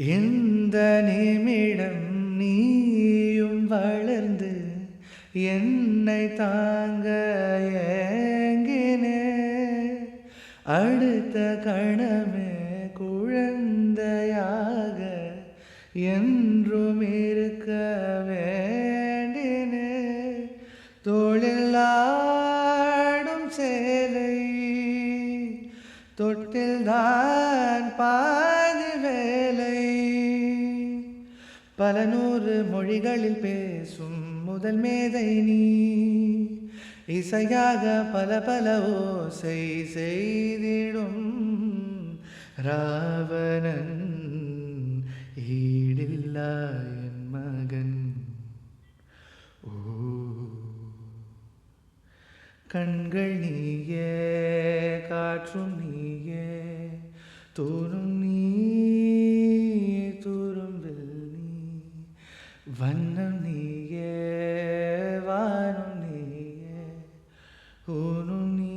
இந்த நிமிடம் நீயும் வளர்ந்து என்னை தாங்க ஏங்கினே அடுத்த கணமே குழந்தையாக என்றும் இருக்க வேண்டினே தோளில் ஆடும் சேலை தொட்டில்தான் பாதி வேலை பல நூறு மொழிகளில் பேசும் முதல் மேதை நீ இசையாக பல பல ஓசை செய்திடும் ராவணன் ஈடில்லா என் மகன் ஓ கண்கள் நீயே காற்றும் நீயே தூரும் நீ தூரும்பில் நீ வண்ணம் நீயே வானும் நீயே ஊனும் நீ